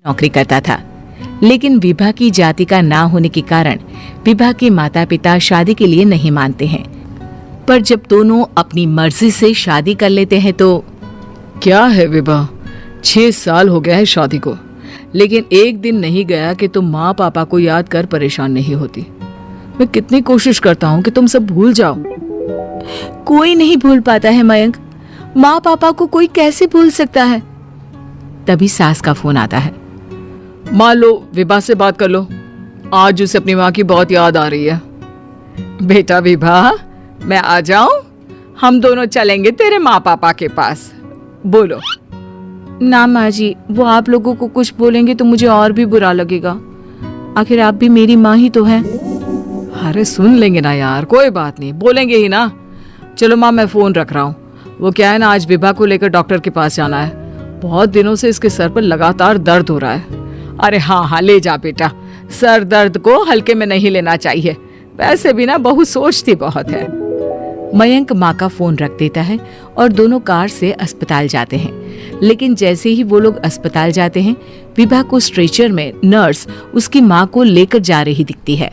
नौकरी करता था, लेकिन विभा की जाति का ना होने के कारण विभा के माता पिता शादी के लिए नहीं मानते हैं। पर जब दोनों अपनी मर्जी से शादी कर लेते हैं तो क्या है विभा, 6 साल हो गया है शादी को, लेकिन एक दिन नहीं गया कि तुम माँ पापा को याद कर परेशान नहीं होती। मैं कितनी कोशिश करता हूँ कि तुम सब भूल जाओ। कोई नहीं भूल पाता है मयंक, माँ पापा को कोई कैसे भूल सकता है। तभी सास का फोन आता है। मान लो विभा से बात कर लो, आज उसे अपनी माँ की बहुत याद आ रही है। बेटा विभा, मैं आ जाऊं? हम दोनों चलेंगे तेरे माँ पापा के पास। बोलो। ना माँ जी, वो आप लोगों को कुछ बोलेंगे तो मुझे और भी बुरा लगेगा। आखिर आप भी मेरी माँ ही तो हैं। अरे सुन लेंगे ना यार, कोई बात नहीं, बोलेंगे ही ना। चलो माँ, मैं फोन रख रहा हूँ। वो क्या है ना, आज विभा को लेकर डॉक्टर के पास जाना है। बहुत दिनों से इसके सर पर लगातार दर्द हो रहा है। अरे हाँ हाँ, ले जा बेटा, सर दर्द को हल्के में नहीं लेना चाहिए। वैसे भी ना बहू सोचती बहुत है। मयंक माँ का फोन रख देता है और दोनों कार से अस्पताल जाते हैं। लेकिन जैसे ही वो लोग अस्पताल जाते हैं, विभा को स्ट्रेचर में नर्स उसकी माँ को लेकर जा रही दिखती है।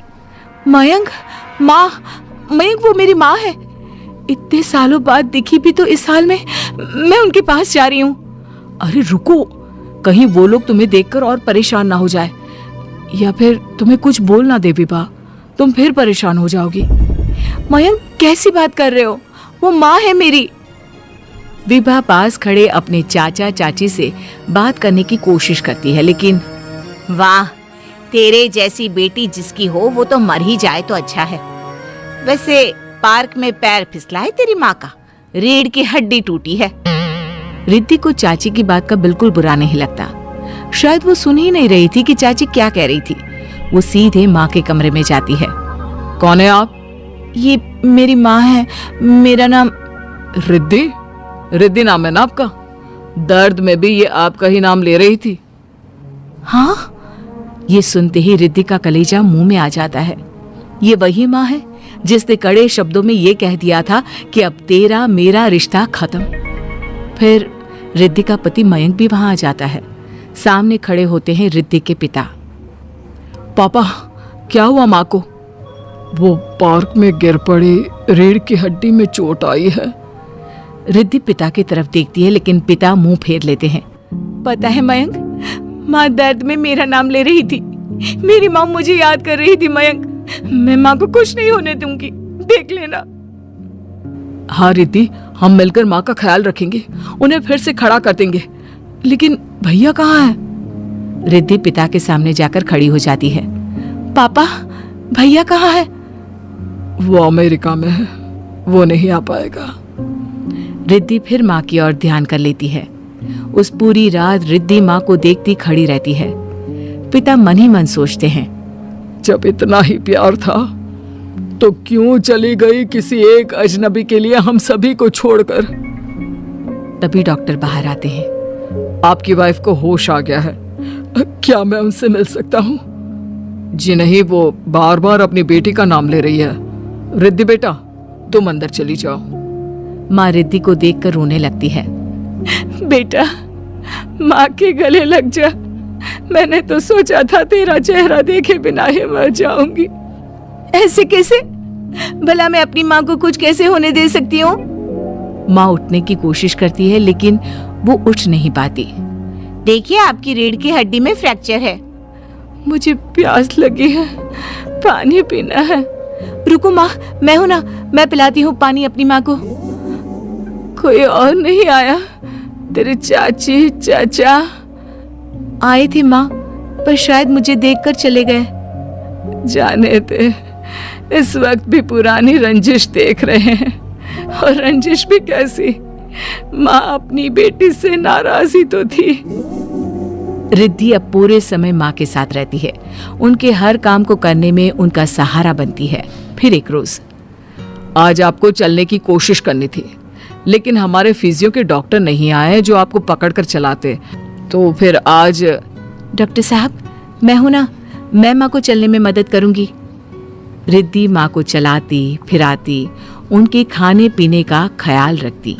मयंक, माँ, मयंक वो मेरी माँ है। इतने सालों बाद दिखी भी तो इस हाल में मैं उनके पास जा रही हूँ। अरे रुको, कहीं वो लोग तुम्हें देखकर और परेशान ना हो जाए, या फिर तुम्हें कुछ बोल ना दे विभा, तुम फिर परेशान हो जाओगी। मयंक, कैसी बात कर रहे हो? वो माँ है मेरी। विभा पास खड़े अपने चाचा चाची से बात करने की कोशिश करती है, लेकिन वाह, तेरे जैसी बेटी जिसकी हो वो तो मर ही जाए तो अच्छा है। वैसे पार्क में पैर फिसला है तेरी माँ का, रीढ़ की हड्डी टूटी है। रिद्धि को चाची की बात का बिल्कुल बुरा नहीं लगता। शायद वो सुन ही नहीं रही थी कि चाची क्या कह रही थी। वो सीधे माँ के कमरे में जाती है। कौन है आप? ये मेरी माँ है, मेरा नाम रिद्धि। रिद्धि नाम है ना आपका? दर्द में भी ये आपका ही नाम ले रही थी। हाँ, ये सुनते ही रिद्धि का कलेजा मुंह में आ जाता है। ये वही माँ है जिसने कड़े शब्दों में ये कह दिया था कि अब तेरा मेरा रिश्ता खत्म। फिर रिद्धि का पति मयंक भी वहां आ जाता है। सामने खड़े होते हैं रिद्धि के पिता। पापा, क्या हुआ माँ को? वो पार्क में गिर पड़ी, रीढ़ की हड्डी में चोट आई है। रिद्धि पिता की तरफ देखती है, लेकिन पिता मुंह फेर लेते हैं। पता है मयंक, माँ दर्द में मेरा नाम ले रही थी। मेरी माँ मुझे याद कर रही थी मयंक। मैं माँ को कुछ नहीं होने दूंगी, देख लेना। हाँ रिद्धि, हम मिलकर माँ का ख्याल रखेंगे, उन्हें फिर से खड़ा कर देंगे। लेकिन भैया कहाँ है? रिद्धि पिता के सामने जाकर खड़ी हो जाती है। पापा, भैया कहाँ है? वो अमेरिका में है, वो नहीं आ पाएगा। रिद्धि फिर माँ की ओर ध्यान कर लेती है। उस पूरी रात रिद्धि माँ को देखती खड़ी रहती है। पिता मन ही मन सोचते हैं, जब इतना ही प्यार था तो क्यों चली गई किसी एक अजनबी के लिए हम सभी को छोड़कर। तभी डॉक्टर बाहर आते हैं। आपकी वाइफ को होश आ गया है, क्या मैं उनसे मिल सकता हूँ? जी नहीं, वो बार बार अपनी बेटी का नाम ले रही है। रिद्धि बेटा, तुम अंदर चली जाओ। माँ रिद्धि को देखकर रोने लगती है। बेटा, माँ के गले लग जा। मैंने तो सोचा था तेरा चेहरा देखे बिना ही मर जाऊंगी। ऐसे कैसे? भला मैं अपनी माँ को कुछ कैसे होने दे सकती हूँ? माँ उठने की कोशिश करती है, लेकिन वो उठ नहीं पाती। देखिए, आपकी रीढ़ की हड्डी में फ्रैक्चर है। मुझे प्यास लगी है, पानी पीना है। रुको माँ, मैं हूं ना, मैं पिलाती हूँ पानी अपनी माँ को। कोई और नहीं आया? तेरे चाची चाचा आए थे माँ, पर शायद मुझे देखकर चले गए। जाने दे, इस वक्त भी पुरानी रंजिश देख रहे हैं। और रंजिश भी कैसी? माँ अपनी बेटी से नाराज ही तो थी। रिद्धि अब पूरे समय माँ के साथ रहती है। उनके हर काम को करने में उनका सहारा बनती है। फिर एक रोज, आज आपको चलने की कोशिश करनी थी, लेकिन हमारे फिजियो के डॉक्टर नहीं आए जो आपको पकड़कर चलाते, तो फिर आज। डॉक्टर साहब, मैं हूं ना, मैं माँ को चलने में मदद करूंगी। रिद्धि माँ को चलाती फिराती, उनके खाने पीने का ख्याल रखती।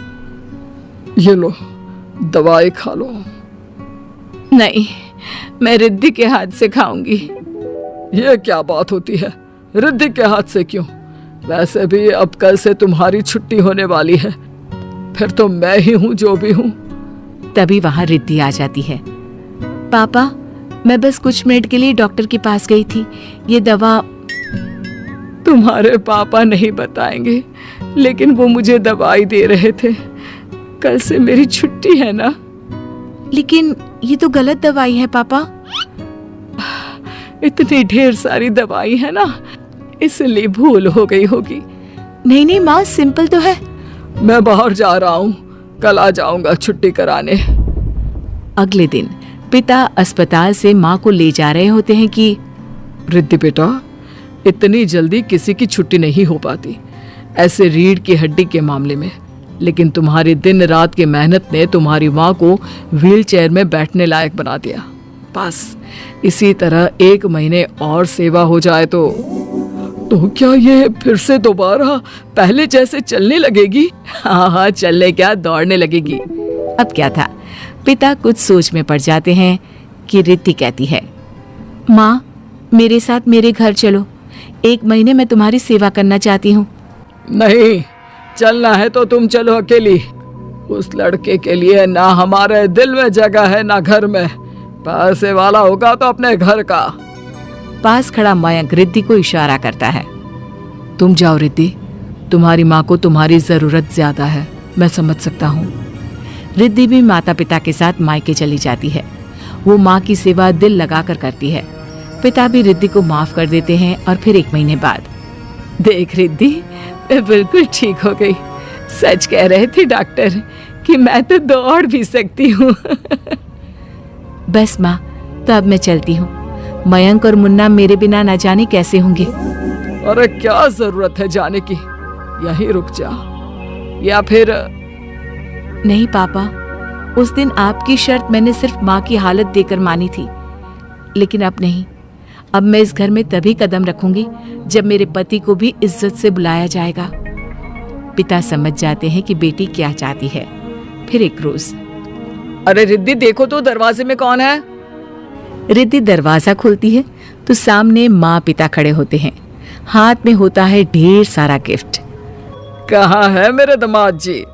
ये लो, दवाई खा लो। नहीं, मैं रिद्धि के हाथ से खाऊंगी। ये क्या बात होती है, रिद्धि के हाथ से क्यों? वैसे भी अब कल से तुम्हारी छुट्टी होने वाली है, फिर तो मैं ही हूँ जो भी हूँ। तभी वहां रिद्धि आ जाती है। पापा, मैं बस कुछ मिनट के लिए डॉक्टर के पास गई थी। ये दवा। तुम्हारे पापा नहीं बताएंगे, लेकिन वो मुझे दवाई दे रहे थे। कल से मेरी छुट्टी है ना। लेकिन ये तो गलत दवाई है पापा। इतनी ढेर सारी दवाई है ना, इसलिए भूल हो गई होगी। नहीं नहीं माँ, सिंपल तो है। मैं बाहर जा रहा हूँ, कल आ जाऊंगा छुट्टी कराने। अगले दिन पिता अस्पताल से माँ को ले जा रहे होते हैं कि रिद्धि बेटा, इतनी जल्दी किसी की छुट्टी नहीं हो पाती, ऐसे रीढ़ की हड्डी के मामले में। लेकिन तुम्हारी दिन रात की मेहनत ने तुम्हारी माँ को व्हीलचेयर में बैठने लायक बना दिया। बस इसी तरह 1 महीने और सेवा हो जाए तो क्या ये फिर से दोबारा पहले जैसे चलने लगेगी? हाँ, चलने क्या, दौड़ने लगेगी। अब क्या था, पिता कुछ सोच में पड़ जाते हैं कि रिद्धि कहती है, माँ मेरे साथ मेरे घर चलो, 1 महीने मैं तुम्हारी सेवा करना चाहती हूँ। नहीं, चलना है तो तुम चलो अकेली। उस लड़के के लिए ना हमारे दिल में जगह है ना घर में। पैसे वाला होगा तो अपने घर का। पास खड़ा मयंक रिद्धि को इशारा करता है। तुम जाओ रिद्धि, तुम्हारी माँ को तुम्हारी जरूरत ज्यादा है, मैं समझ सकता हूँ। रिद्धि भी माता पिता के साथ मायके चली जाती है। वो माँ की सेवा दिल लगाकर करती है। पिता भी रिद्धि को माफ कर देते हैं। और फिर 1 महीने बाद, देख रिद्धि, मैं बिल्कुल ठीक हो गई। सच कह रहे थे डॉक्टर कि मैं तो दौड़ भी सकती हूँ। बस माँ, तो अब मैं चलती हूँ। मयंक और मुन्ना मेरे बिना न जाने कैसे होंगे। अरे क्या जरूरत है जाने की, यहीं रुक जा। या फिर नहीं पापा, उस दिन आपकी शर्त मैंने सिर्फ माँ की हालत देकर मानी थी, लेकिन अब नहीं। अब मैं इस घर में तभी कदम रखूंगी जब मेरे पति को भी इज्जत से बुलाया जाएगा। पिता समझ जाते हैं कि बेटी क्या चाहती है। फिर एक रोज, अरे रिद्धि देखो तो दरवाजे में कौन है? रिद्धि दरवाजा खोलती है तो सामने माँ पिता खड़े होते हैं। हाथ में होता है ढेर सारा गिफ्ट। कहाँ है मेरे दामाद जी?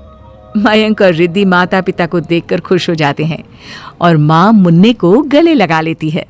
मयंक और रिद्धि माता पिता को देखकर खुश हो जाते हैं और माँ मुन्ने को गले लगा लेती है।